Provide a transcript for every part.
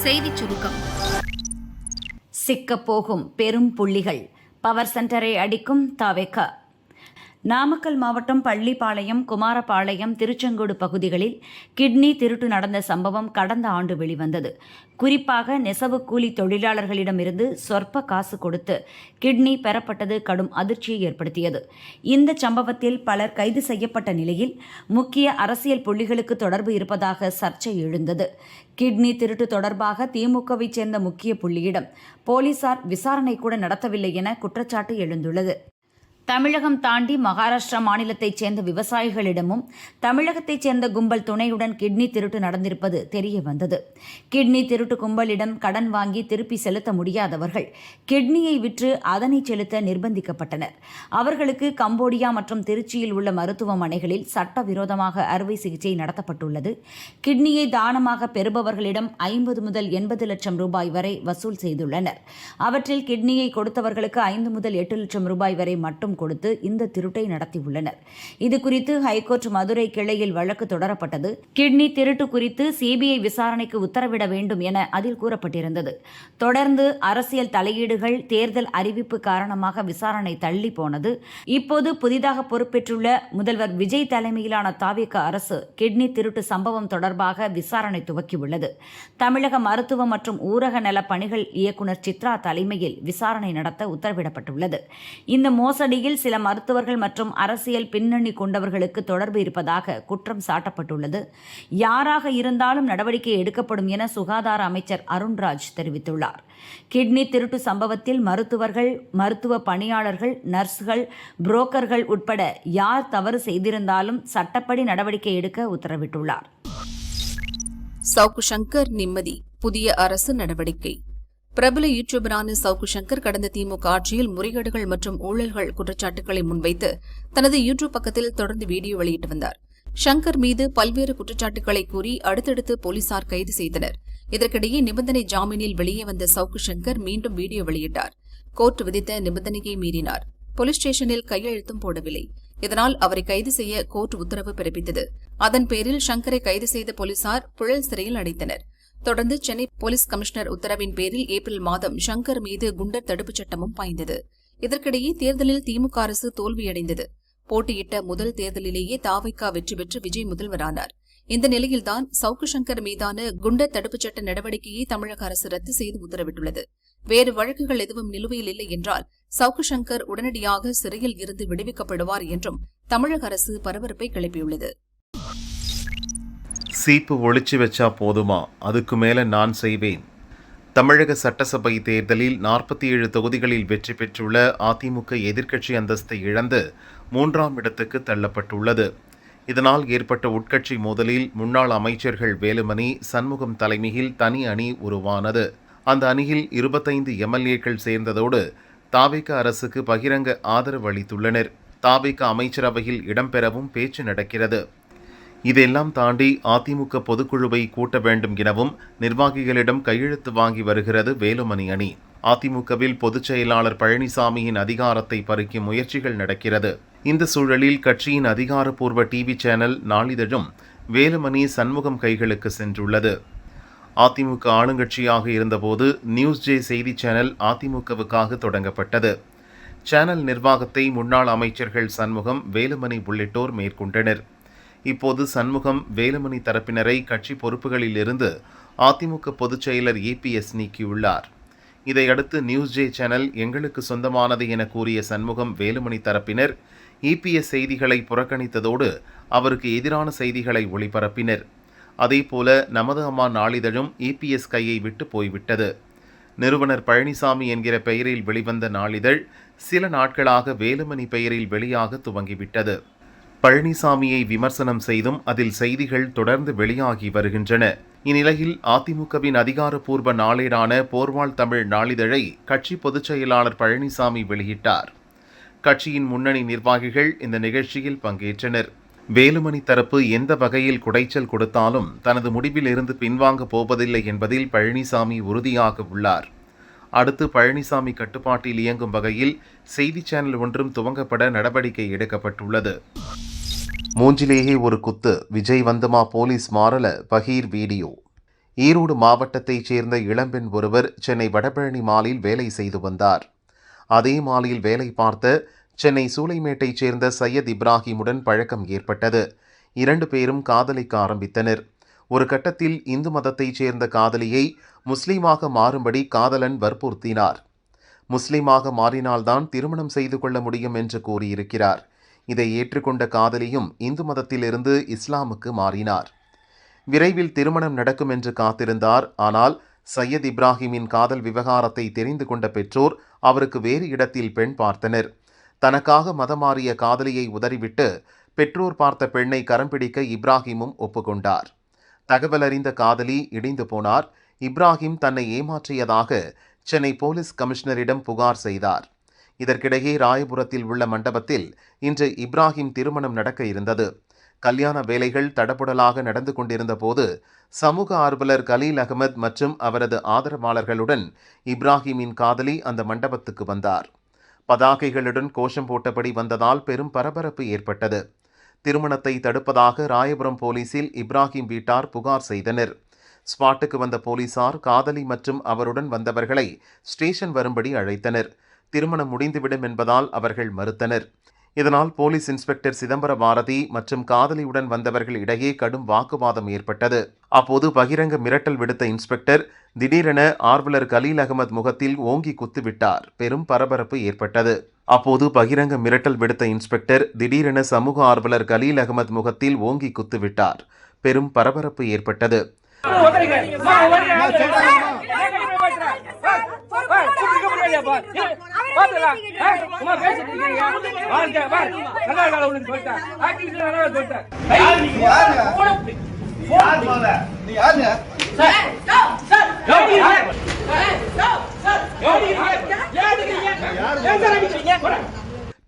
செய்திச் சுருக்கம். சிக்கப்போகும் பெரும் புள்ளிகள், பவர் சென்டரை அடிக்கும் தவேக. நாமக்கல் மாவட்டம் பள்ளிப்பாளையம், குமாரபாளையம், திருச்செங்கோடு பகுதிகளில் கிட்னி திருட்டு நடந்த சம்பவம் கடந்த ஆண்டு வெளிவந்தது. குறிப்பாக நெசவு கூலி தொழிலாளர்களிடமிருந்து சொற்ப காசு கொடுத்து கிட்னி பெறப்பட்டது கடும் அதிர்ச்சியை ஏற்படுத்தியது. இந்த சம்பவத்தில் பலர் கைது செய்யப்பட்ட நிலையில் முக்கிய அரசியல் புள்ளிகளுக்கு தொடர்பு இருப்பதாக சர்ச்சை எழுந்தது. கிட்னி திருட்டு தொடர்பாக திமுகவைச் சேர்ந்த முக்கிய புள்ளியிடம் போலீசார் விசாரணை கூட நடத்தவில்லை என குற்றச்சாட்டு எழுந்துள்ளது. தமிழகம் தாண்டி மகாராஷ்டிரா மாநிலத்தைச் சேர்ந்த விவசாயிகளிடமும் தமிழகத்தைச் சேர்ந்த கும்பல் துணையுடன் கிட்னி திருட்டு நடந்திருப்பது தெரிய வந்தது. கிட்னி திருட்டு கும்பலிடம் கடன் வாங்கி திருப்பி செலுத்த முடியாதவர்கள் கிட்னியை விற்று அதனை செலுத்த நிர்பந்திக்கப்பட்டனர். அவர்களுக்கு கம்போடியா மற்றும் திருச்சியில் உள்ள மருத்துவமனைகளில் சட்டவிரோதமாக அறுவை சிகிச்சை நடத்தப்பட்டுள்ளது. கிட்னியை தானமாக பெறுபவர்களிடம் 50 முதல் 80 லட்சம் ரூபாய் வரை வசூல் செய்துள்ளனர். அவற்றில் கிட்னியை கொடுத்தவர்களுக்கு 5 முதல் 8 லட்சம் ரூபாய் வரை மட்டும் கொடுத்து இந்த திருட்டை நடத்தியுள்ளனர். இதுகுறித்து ஹைகோர்ட் மதுரை கிளையில் வழக்கு தொடரப்பட்டது. கிட்னி திருட்டு குறித்து சிபிஐ விசாரணைக்கு உத்தரவிட வேண்டும் என அதில் கூறப்பட்டிருந்தது. தொடர்ந்து அரசியல் தலையீடுகள், தேர்தல் அறிவிப்பு காரணமாக விசாரணை தள்ளி போனது. இப்போது புதிதாக பொறுப்பேற்றுள்ள முதல்வர் விஜய் தலைமையிலான தவேக அரசு கிட்னி திருட்டு சம்பவம் தொடர்பாக விசாரணை துவக்கியுள்ளது. தமிழக மருத்துவ மற்றும் ஊரக நல பணிகள் இயக்குநர் சித்ரா தலைமையில் விசாரணை நடத்த உத்தரவிடப்பட்டுள்ளது. இந்த மோசடியில் சில மருத்துவர்கள் மற்றும் அரசியல் பின்னணி கொண்டவர்களுக்கு தொடர்பு இருப்பதாக குற்றம் சாட்டப்பட்டுள்ளது. யாராக இருந்தாலும் நடவடிக்கை எடுக்கப்படும் என சுகாதார அமைச்சர் அருண்ராஜ் தெரிவித்துள்ளார். கிட்னி திருட்டு சம்பவத்தில் மருத்துவர்கள், மருத்துவ பணியாளர்கள், நர்ஸ்கள், புரோக்கர்கள் உட்பட யார் தவறு செய்திருந்தாலும் சட்டப்படி நடவடிக்கை எடுக்க உத்தரவிட்டுள்ளார். சவுக்கு சங்கர் நிம்மதி, புதிய அரசு நடவடிக்கை. பிரபல யூடியூபரான சவுக்கு சங்கர் கடந்த திமுக ஆட்சியில் முறைகேடுகள் மற்றும் ஊழல்கள் குற்றச்சாட்டுகளை முன்வைத்து தனது யூடியூப் பக்கத்தில் தொடர்ந்து வீடியோ வெளியிட்டு வந்தார். சங்கர் மீது பல்வேறு குற்றச்சாட்டுகளை கூறி அடுத்தடுத்து போலீசார் கைது செய்தனர். இதற்கிடையே நிபந்தனை ஜாமீனில் வெளியே வந்த சவுக்கு சங்கர் மீண்டும் வீடியோ வெளியிட்டார். கோர்ட் விதித்த நிபந்தனையை மீறினார். போலீஸ் ஸ்டேஷனில் கையெழுத்தும் போடவில்லை. இதனால் அவரை கைது செய்ய கோர்ட் உத்தரவு பிறப்பித்தது. அதன் பேரில் சங்கரை கைது செய்த போலீசார் புழல் சிறையில் அடைத்தனர். தொடர்ந்து சென்னை போலீஸ் கமிஷனர் உத்தரவின் பேரில் ஏப்ரல் மாதம் சங்கர் மீது குண்டர் தடுப்புச் சட்டமும் பாய்ந்தது. இதற்கிடையே தேர்தலில் திமுக அரசு தோல்வியடைந்தது. போட்டியிட்ட முதல் தேர்தலிலேயே தவேக வெற்றி பெற்று விஜய் முதல்வரானார். இந்த நிலையில்தான் சவுக்கு சங்கர் மீதான குண்டர் தடுப்புச் சட்ட நடவடிக்கையை தமிழக அரசு ரத்து செய்து உத்தரவிட்டுள்ளது. வேறு வழக்குகள் எதுவும் நிலுவையில் இல்லை என்றால் சவுக்கு சங்கர் உடனடியாக சிறையில் இருந்து விடுவிக்கப்படுவார் என்றும் தமிழக அரசு பரபரப்பை கிளப்பியுள்ளது. சீப்பு ஒளிச்சு வச்சா போதுமா, அதுக்கு மேல நான் செய்வேன். தமிழக சட்டசபை தேர்தலில் 47 தொகுதிகளில் வெற்றி பெற்றுள்ள அதிமுக எதிர்க்கட்சி அந்தஸ்தை இழந்து 3ஆம் இடத்துக்கு தள்ளப்பட்டுள்ளது. இதனால் ஏற்பட்ட உட்கட்சி மோதலில் முன்னாள் அமைச்சர்கள் வேலுமணி, சண்முகம் தலைமையில் தனி அணி உருவானது. அந்த அணியில் 25 எம்எல்ஏக்கள் சேர்ந்ததோடு தவேக அரசுக்கு பகிரங்க ஆதரவு அளித்துள்ளனர். தவேக அமைச்சரவையில் இடம்பெறவும் பேச்சு நடக்கிறது. இதெல்லாம் தாண்டி அதிமுக பொதுக்குழுவை கூட்ட வேண்டும் எனவும் நிர்வாகிகளிடம் கையெழுத்து வாங்கி வருகிறது வேலுமணி அணி. அதிமுகவில் பொதுச் செயலாளர் பழனிசாமியின் அதிகாரத்தை பறிக்கும் முயற்சிகள் நடக்கிறது. இந்த சூழலில் கட்சியின் அதிகாரப்பூர்வ டிவி சேனல் நாளிதழும் வேலுமணி, சண்முகம் கைகளுக்கு சென்றுள்ளது. அதிமுக ஆளுங்கட்சியாக இருந்தபோது நியூஸ் ஜே செய்தி சேனல் அதிமுகவுக்காக தொடங்கப்பட்டது. சேனல் நிர்வாகத்தை முன்னாள் அமைச்சர்கள் சண்முகம், வேலுமணி உள்ளிட்டோர் மேற்கொண்டனர். இப்போது சண்முகம், வேலுமணி தரப்பினரை கட்சி பொறுப்புகளில் இருந்து அதிமுக பொதுச் செயலர் EPS நீக்கியுள்ளார். இதையடுத்து நியூஸ் ஜே சேனல் எங்களுக்கு சொந்தமானது என கூறிய சண்முகம், வேலுமணி தரப்பினர் EPS செய்திகளை புறக்கணித்ததோடு அவருக்கு எதிரான செய்திகளை ஒளிபரப்பினர். அதேபோல நமது அம்மா நாளிதழும் EPS கையை விட்டு போய்விட்டது. நிறுவனர் பழனிசாமி என்கிற பெயரில் வெளிவந்த நாளிதழ் சில நாட்களாக வேலுமணி பெயரில் வெளியாக துவங்கிவிட்டது. பழனிசாமியை விமர்சனம் செய்தும் அதில் செய்திகள் தொடர்ந்து வெளியாகி வருகின்றன. இந்நிலையில் அதிமுகவின் அதிகாரப்பூர்வ நாளேடான போர்வாள் தமிழ் நாளிதழை கட்சி பொதுச் செயலாளர் பழனிசாமி வெளியிட்டார். கட்சியின் முன்னணி நிர்வாகிகள் இந்த நிகழ்ச்சியில் பங்கேற்றனர். வேலுமணி தரப்பு எந்த வகையில் குடைச்சல் கொடுத்தாலும் தனது முடிவில் இருந்து பின்வாங்க போவதில்லை என்பதில் பழனிசாமி உறுதியாக உள்ளார். அடுத்து பழனிசாமி கட்டுப்பாட்டில் இயங்கும் வகையில் செய்தி சேனல் ஒன்றும் துவங்கப்பட நடவடிக்கை எடுக்கப்பட்டுள்ளது. மூஞ்சிலேயே ஒரு குத்து, விஜய் வந்துமா போலீஸ் மாறல, பகீர் வீடியோ. ஈரோடு மாவட்டத்தைச் சேர்ந்த இளம்பெண் ஒருவர் சென்னை வடபழனி மாலில் வேலை செய்து வந்தார். அதே மாலில் வேலை பார்த்த சென்னை சூளைமேட்டைச் சேர்ந்த சையத் இப்ராஹிமுடன் பழக்கம் ஏற்பட்டது. 2 பேரும் காதலிக்க ஆரம்பித்தனர். ஒரு கட்டத்தில் இந்து மதத்தைச் சேர்ந்த காதலியை முஸ்லீமாக மாறும்படி காதலன் வற்புறுத்தினார். முஸ்லீமாக மாறினால்தான் திருமணம் செய்து கொள்ள முடியும் என்று கூறியிருக்கிறார். இதை ஏற்றுக்கொண்ட காதலியும் இந்து மதத்திலிருந்து இஸ்லாமுக்கு மாறினார். விரைவில் திருமணம் நடக்கும் என்று காத்திருந்தார். ஆனால் சையத் இப்ராஹிமின் காதல் விவகாரத்தை தெரிந்து கொண்ட பெற்றோர் அவருக்கு வேறு இடத்தில் பெண் பார்த்தனர். தனக்காக மதம் மாறிய காதலியை உதறிவிட்டு பெற்றோர் பார்த்த பெண்ணை கரம் பிடிக்க இப்ராஹிமும் ஒப்புக்கொண்டார். தகவல் அறிந்த காதலி இடிந்து போனார். இப்ராஹிம் தன்னை ஏமாற்றியதாக சென்னை போலீஸ் கமிஷனரிடம் புகார் செய்தார். இதற்கிடையே ராயபுரத்தில் உள்ள மண்டபத்தில் இன்று இப்ராஹிம் திருமணம் நடக்க இருந்தது. கல்யாண வேலைகள் தடபுடலாக நடந்து கொண்டிருந்த போது சமூக ஆர்வலர் கலீல் அகமது மற்றும் அவரது ஆதரவாளர்களுடன் இப்ராஹிமின் காதலி அந்த மண்டபத்துக்கு வந்தார். பதாகைகளுடன் கோஷம் போட்டபடி வந்ததால் பெரும் பரபரப்பு ஏற்பட்டது. திருமணத்தை தடுப்பதாக ராயபுரம் போலீசில் இப்ராஹிம் வீட்டார் புகார் செய்தனர். ஸ்பாட்டுக்கு வந்த போலீசார் காதலி மற்றும் அவருடன் வந்தவர்களை ஸ்டேஷன் வரும்படி அழைத்தனர். திருமணம் முடிந்துவிடும் என்பதால் அவர்கள் மறுத்தனர். இதனால் போலீஸ் இன்ஸ்பெக்டர் சிதம்பர பாரதி மற்றும் காதலியுடன் வந்தவர்கள் இடையே கடும் வாக்குவாதம் ஏற்பட்டது. அப்போது பகிரங்க மிரட்டல் விடுத்த இன்ஸ்பெக்டர் திடீரென ஆர்வலர் கலீல் அகமது முகத்தில் ஓங்கி குத்துவிட்டார். பெரும் பரபரப்பு ஏற்பட்டது. அப்போது பகிரங்க மிரட்டல் விடுத்த இன்ஸ்பெக்டர் திடீரென சமூக ஆர்வலர் கலீல் அகமது முகத்தில் ஓங்கி குத்துவிட்டார். பெரும் பரபரப்பு ஏற்பட்டது.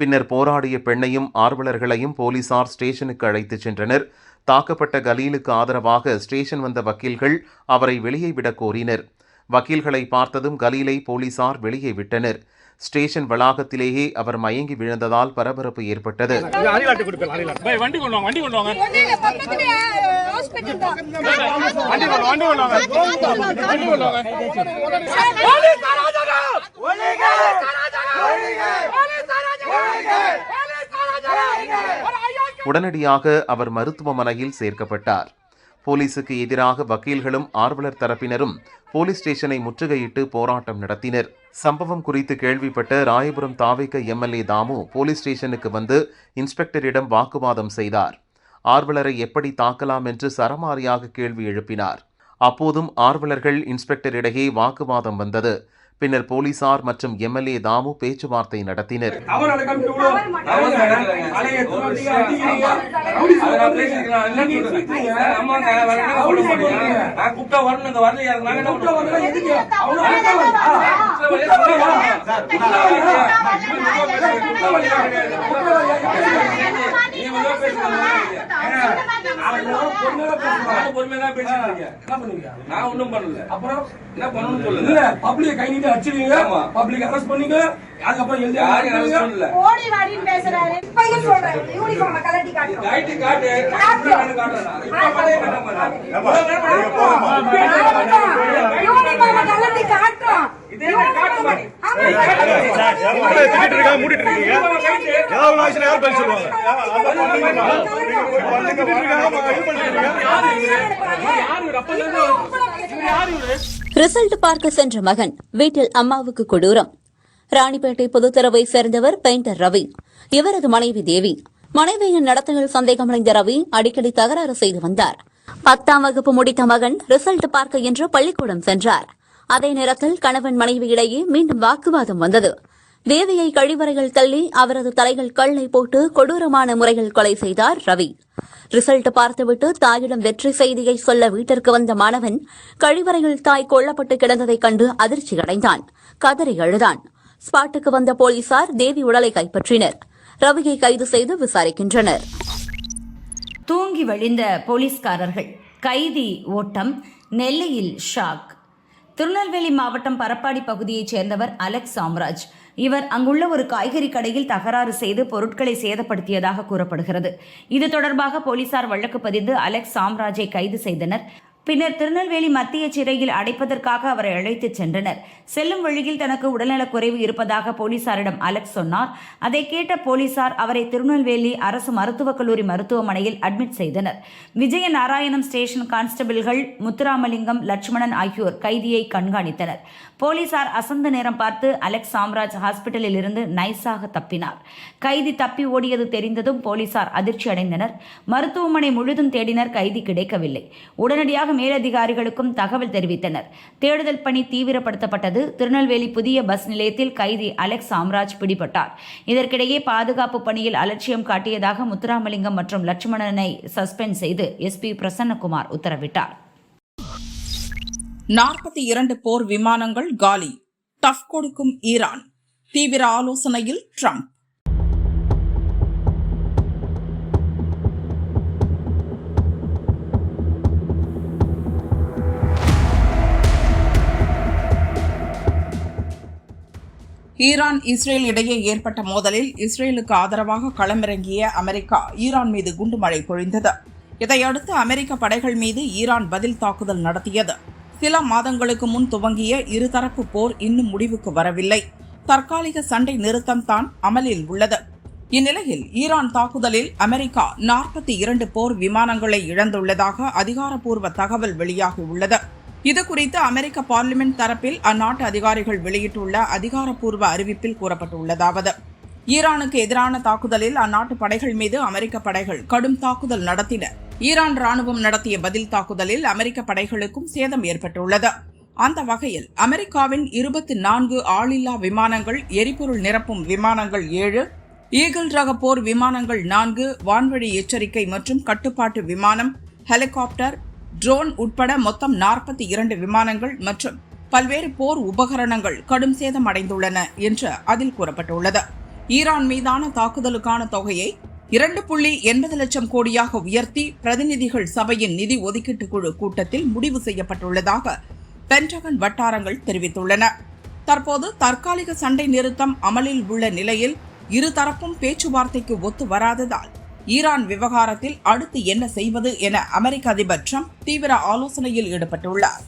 பின்னர் போராடிய பெண்ணையும் ஆர்வலர்களையும் போலீசார் ஸ்டேஷனுக்கு அழைத்துச் சென்றனர். தாக்கப்பட்ட கலீலுக்கு ஆதரவாக ஸ்டேஷன் வந்த வக்கீல்கள் அவரை வெளியே விட கோரினர். வக்கீல்களை பார்த்ததும் கலீலை போலீசார் வெளியே விட்டனர். ஸ்டேஷன் வளாகத்திலேயே அவர் மயங்கி விழுந்ததால் பரபரப்பு ஏற்பட்டது. உடனடியாக அவர் மருத்துவமனையில் சேர்க்கப்பட்டார். போலீசுக்கு எதிராக வக்கீல்களும் ஆர்வலர் தரப்பினரும் போலீஸ் ஸ்டேஷனை முற்றுகையிட்டு போராட்டம் நடத்தினர். சம்பவம் குறித்து கேள்விப்பட்ட ராயபுரம் தாவேக எம்எல்ஏ தாமு போலீஸ் ஸ்டேஷனுக்கு வந்து இன்ஸ்பெக்டரிடம் வாக்குவாதம் செய்தார். ஆர்வலரை எப்படி தாக்கலாம் என்று சரமாரியாக கேள்வி எழுப்பினார். அப்போதும் ஆர்வலர்கள் இன்ஸ்பெக்டரிடையே வாக்குவாதம் வந்தது. பின்னர் போலீசார் மற்றும் எம்எல்ஏ தாமு பேச்சுவார்த்தை நடத்தினர். பப்ளிக் அரெஸ்ட் பண்ணீங்க. அதுக்கப்புறம் ஓடி வாடின்னு பேசுறாரு. இப்பயும் சொல்றேன் யூனிஃபார்ம் கலட்டி காட்டு. ரைட் காட்டு. யூனிஃபார்ம் கலட்டி காட்டு. இதே காட்டு மாதிரி. திட்டிட்டு இருக்க மூடிட்டு இருக்கீங்க. ஏதாவது நாய்ஸ்ல யார் பேச சொல்லுவாங்க. ரிசல்ட் பார்க்க சென்ற மகன் வீட்டில் அம்மாவுக்கு கொடூரம். ராணிப்பேட்டை பொதுத்தரவை சேர்ந்தவர் பெயிண்டர் ரவி. இவரது மனைவி தேவி. மனைவியின் நடத்தையில் சந்தேகமடைந்த ரவி அடிக்கடி தகராறு செய்து வந்தார். 10ஆம் வகுப்பு முடித்த மகன் ரிசல்ட் பார்க்க என்று பள்ளிக்கூடம் சென்றார். அதே நேரத்தில் கணவன் மனைவி இடையே மீண்டும் வாக்குவாதம் வந்தது. தேவியை கழிவறையில் தள்ளி அவரது தலையில் கல்லை போட்டு கொடூரமான முறையில் கொலை செய்தார் ரவி. ரிசல்ட் பார்த்துவிட்டு தாயிடம் வெற்றி செய்தியை சொல்ல வீட்டிற்கு வந்த மாணவன் கழிவறையில் தாய் கொல்லப்பட்டு கிடந்ததைக் கண்டு அதிர்ச்சியடைந்தான். கதறி அழுதான். ஸ்பாட்டுக்கு வந்த போலீசார் தேவி உடலை கைப்பற்றினர். ரவியை கைது செய்து விசாரிக்கின்றனர். தூங்கி வழிந்த போலீஸ்காரர்கள், கைதி ஓட்டம், நெல்லையில் ஷாக். திருநெல்வேலி மாவட்டம் பரப்பாடி பகுதியைச் சேர்ந்தவர் அலெக்ஸ் சாம்ராஜ். இவர் அங்குள்ள ஒரு காய்கறி கடையில் தகராறு செய்து பொருட்களை சேதப்படுத்தியதாக கூறப்படுகிறது. இது தொடர்பாக போலீசார் வழக்கு பதிந்து அலெக்ஸ் சாம்ராஜை கைது செய்தனர். பின்னர் திருநெல்வேலி மத்திய சிறையில் அடைப்பதற்காக அவரை அழைத்துச் சென்றனர். செல்லும் வழியில் தனக்கு உடல்நலக்குறைவு இருப்பதாக போலீசாரிடம் அலெக்ஸ் சொன்னார். அதை கேட்ட போலீசார் அவரை திருநெல்வேலி அரசு மருத்துவக் கல்லூரி மருத்துவமனையில் அட்மிட் செய்தனர். விஜய நாராயணம் ஸ்டேஷன் கான்ஸ்டபிள்கள் முத்துராமலிங்கம், லட்சுமணன் ஆகியோர் கைதியை கண்காணித்தனர். போலீசார் அசந்த நேரம் பார்த்து அலெக்ஸ் சாம்ராஜ் ஹாஸ்பிட்டலில் இருந்து நைஸாக தப்பினார். கைதி தப்பி ஓடியது தெரிந்ததும் போலீசார் அதிர்ச்சி அடைந்தனர். மருத்துவமனை முழுதும் தேடினர், கைதி கிடைக்கவில்லை. உடனடியாக மேலதிகாரிகளுக்கும் தகவல் தெரிவித்தனர். தேடுதல் பணி தீவிரப்படுத்தப்பட்டது. திருநெல்வேலி புதிய பஸ் நிலையத்தில் கைதி அலெக்ஸ் சாம்ராஜ் பிடிபட்டார். இதற்கிடையே பாதுகாப்பு பணியில் அலட்சியம் காட்டியதாக முத்துராமலிங்கம் மற்றும் லட்சுமணனை சஸ்பெண்ட் செய்து எஸ்பி பிரசன்னகுமார் உத்தரவிட்டார். 42 போர் விமானங்கள் காலி. டஃப் கொடுக்கும் ஈரான். தீவிர ஆலோசனையில் ட்ரம்ப். ஈரான் இஸ்ரேல் இடையே ஏற்பட்ட மோதலில் இஸ்ரேலுக்கு ஆதரவாக களமிறங்கிய அமெரிக்கா ஈரான் மீது குண்டுமழை பொழிந்தது. இதையடுத்து அமெரிக்க படைகள் மீது ஈரான் பதில் தாக்குதல் நடத்தியது. சில மாதங்களுக்கு முன் துவங்கிய இருதரப்பு போர் இன்னும் முடிவுக்கு வரவில்லை. தற்காலிக சண்டை நிறுத்தம் தான் அமலில் உள்ளது. இந்நிலையில் ஈரான் தாக்குதலில் அமெரிக்கா 42 போர் விமானங்களை இழந்துள்ளதாக அதிகாரப்பூர்வ தகவல் வெளியாகியுள்ளது. இதுகுறித்து அமெரிக்க பார்லிமெண்ட் தரப்பில் அந்நாட்டு அதிகாரிகள் வெளியிட்டுள்ள அதிகாரப்பூர்வ அறிவிப்பில் கூறப்பட்டுள்ளதாவது: ஈரானுக்கு எதிரான தாக்குதலில் அந்நாட்டு படைகள் மீது அமெரிக்க படைகள் கடும் தாக்குதல் நடத்தின. ஈரான் ராணுவம் நடத்திய பதில் தாக்குதலில் அமெரிக்க படைகளுக்கும் சேதம் ஏற்பட்டுள்ளது. அந்த வகையில் அமெரிக்காவின் 24 ஆளில்லா விமானங்கள், எரிபொருள் நிரப்பும் விமானங்கள் 7, ஈகிள் ரக போர் விமானங்கள் 4, வான்வழி எச்சரிக்கை மற்றும் கட்டுப்பாட்டு விமானம், ஹெலிகாப்டர், ட்ரோன் உட்பட மொத்தம் 42 விமானங்கள் மற்றும் பல்வேறு போர் உபகரணங்கள் கடும் சேதம் அடைந்துள்ளன என்று அதில் கூறப்பட்டுள்ளது. ஈரான் மீதான தாக்குதலுக்கான தொகையை 2.80 லட்சம் கோடியாக உயர்த்தி பிரதிநிதிகள் சபையின் நிதி ஒதுக்கீட்டு குழு கூட்டத்தில் முடிவு செய்யப்பட்டுள்ளதாக பென்டகன் வட்டாரங்கள் தெரிவித்துள்ளன. தற்போது தற்காலிக சண்டை நிறுத்தம் அமலில் உள்ள நிலையில் இருதரப்பும் பேச்சுவார்த்தைக்கு ஒத்து வராததால் ஈரான் விவகாரத்தில் அடுத்து என்ன செய்வது என அமெரிக்க அதிபர் ட்ரம்ப் தீவிர ஆலோசனையில் ஈடுபட்டுள்ளார்.